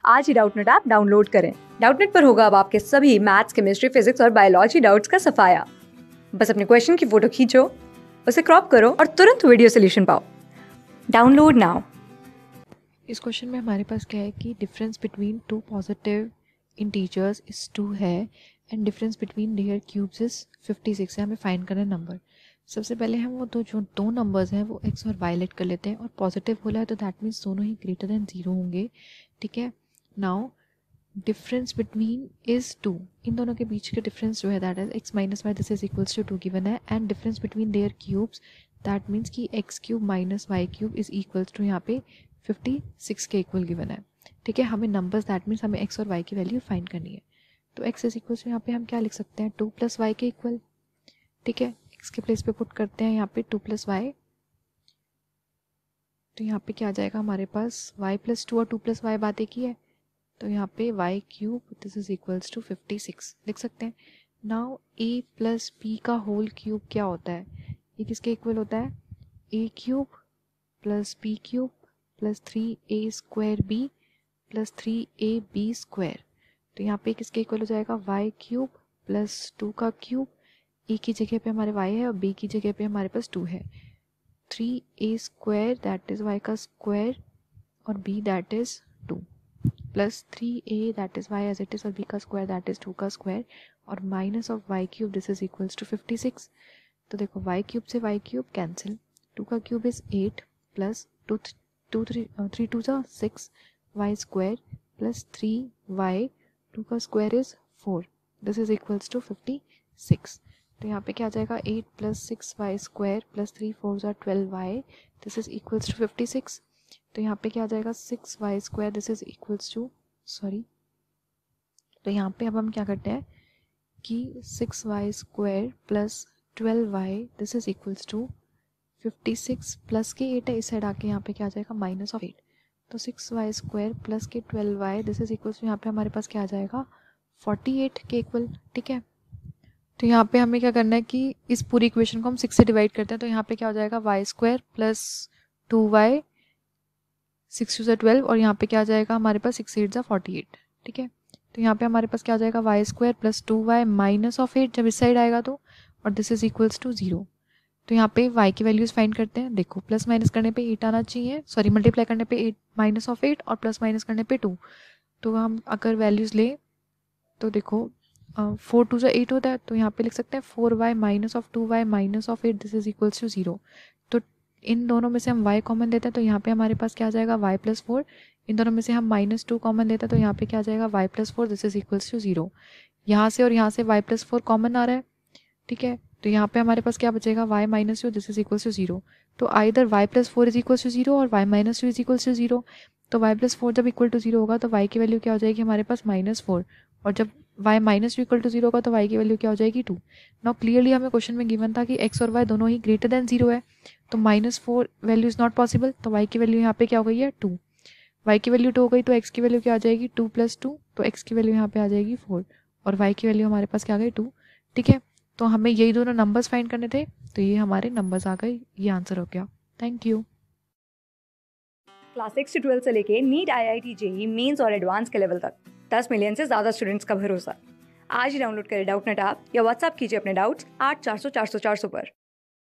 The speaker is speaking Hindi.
आज ही डाउटनेट ऐप डाउनलोड करें। डाउटनेट पर होगा अब आपके सभी मैथ्स, केमिस्ट्री, फिजिक्स और बायोलॉजी डाउट्स का सफाया। बस अपने क्वेश्चन की फोटो खींचो, उसे क्रॉप करो और तुरंत वीडियो सोल्यूशन पाओ। Download now. इस क्वेश्चन में हमारे पास क्या है कि difference between two positive integers is 2 है and difference between their cubes is 56 है। हमें फाइंड करना है नंबर। सबसे पहले हम वो जो दो नंबर्स हैं वो एक्स और वाई लेट कर लेते हैं और पॉजिटिव बोला है तो दैट मीन्स दोनों ही ग्रेटर देन 0 होंगे। ठीक है, नाउ डिफरेंस बिटवीन इज 2, इन दोनों के बीच का डिफरेंस जो है that is x minus y, this is equals to 2 given है। And difference between their cubes that means कि x cube minus y cube is equals to यहाँ पे 56 के इक्वल गिवन है। ठीक है, हमें नंबर्स दैट मीन्स हमें एक्स और वाई की वैल्यू फाइंड करनी है। तो एक्स इज इक्वल्स टू यहाँ पे हम क्या लिख सकते हैं 2 प्लस वाई के इक्वल। ठीक है, एक्स के प्लेस पे पुट करते हैं यहाँ पे 2 प्लस वाई, तो यहाँ पे क्या आ जाएगा हमारे पास वाई प्लस 2 और 2 प्लस वाई बात एक ही है, तो यहाँ पे y cube this is equals to 56 लिख सकते हैं। नाउ ए प्लस बी का होल क्यूब क्या होता है, ये किसके इक्वल होता है a cube plus b cube plus 3a square b plus 3ab square. तो यहाँ पे किसके इक्वल हो जाएगा वाई क्यूब प्लस 2 का क्यूब, ए की जगह पे हमारे y है और b की जगह पे हमारे पास 2 है। 3a square that is y का स्क्वायर और b that is 2 plus 3a that is y as it is और b का स्क्वायर दैट इज 2 का स्क्वायर और minus of y cube this is equals to 56। तो देखो y क्यूब से y क्यूब कैंसिल, 2 का क्यूब इज 8 प्लस 3 2 जा 6 y स्क्वायर प्लस 3y 2 का square is 4, this is equals to 56। तो यहाँ पे क्या आ जाएगा 8 प्लस 6y स्क्वायर प्लस 3 4 जा 12y, this is equals to 56। तो यहाँ पे क्या आ जाएगा 6y square this is equals to तो यहाँ पे अब हम क्या करते हैं कि 6y square plus 12y this is equals to 56 plus के 8 है, इस साइड आके यहाँ पे क्या आ जाएगा माइनस ऑफ 8, तो 6y स्क्वायर प्लस के 12y this is equals to यहाँ पे हमारे पास क्या आ जाएगा 48 के इक्वल। ठीक है, तो यहाँ पे हमें क्या करना है कि इस पूरी इक्वेशन को हम 6 से डिवाइड करते हैं, तो यहाँ पे क्या हो जाएगा y square plus 2y 6 to 12 और यहाँ पे क्या आ जाएगा हमारे पास 6 8 48। ठीक है, तो यहाँ पे हमारे पास क्या आ जाएगा y square plus 2y minus of 8 जब इस साइड आएगा तो, और दिस इज इक्वल्स टू 0। तो यहाँ पे y की वैल्यूज फाइंड करते हैं। देखो प्लस माइनस करने पे 8 आना चाहिए, सॉरी मल्टीप्लाई करने पे 8 माइनस ऑफ 8 और प्लस माइनस करने पे 2, तो हम अगर वैल्यूज ले तो देखो 4 2 जा 8 होता है, तो यहाँ पे लिख सकते हैं 4y minus of 2y minus of 8 this is equals to 0। तो इन दोनों में से हम y कॉमन देते हैं तो यहाँ पे हमारे पास क्या आ जाएगा y प्लस 4, इन दोनों में से हम माइनस 2 कॉमन देते हैं तो यहाँ पे क्या आ जाएगा y plus 4 this is equals to 0। यहाँ से और यहाँ से y प्लस 4 कॉमन आ रहा है। ठीक है, तो यहाँ पे हमारे पास क्या बचेगा y minus 2 this is equals to 0, तो either y plus 4 is equals to 0 और y minus 2 is equals to 0। तो y प्लस 4 जब इक्वल टू 0 होगा तो y की वैल्यू क्या हो जाएगी हमारे पास -4, और जब y माइनस 2 इक्वल टू 0 होगा तो y की वैल्यू क्या हो जाएगी 2। नाउ क्लियरली हमें क्वेश्चन में गिवन था कि x और y दोनों ही ग्रेटर देन 0 है, तो -4 वैल्यू इज नॉट पॉसिबल, तो y की वैल्यू यहाँ पे क्या हो गई है 2। y की वैल्यू 2 हो गई तो x की वैल्यू क्या आ जाएगी 2 प्लस 2, तो x की वैल्यू यहाँ पे आ जाएगी 4 और y की वैल्यू हमारे पास क्या आ गई 2। ठीक है, तो हमें यही दोनों नंबर्स फाइंड करने थे, तो ये हमारे नंबर्स आ गए, ये आंसर हो गया। Thank you. क्लास 6 से 12 से लेके नीट, IIT, JEE मेंस और एडवांस के लेवल तक 10 मिलियन से ज्यादा स्टूडेंट्स का भरोसा। आज ही डाउनलोड करें डाउटनेट ऐप या व्हाट्सएप कीजिए अपने डाउट्स 8400 400 400 पर।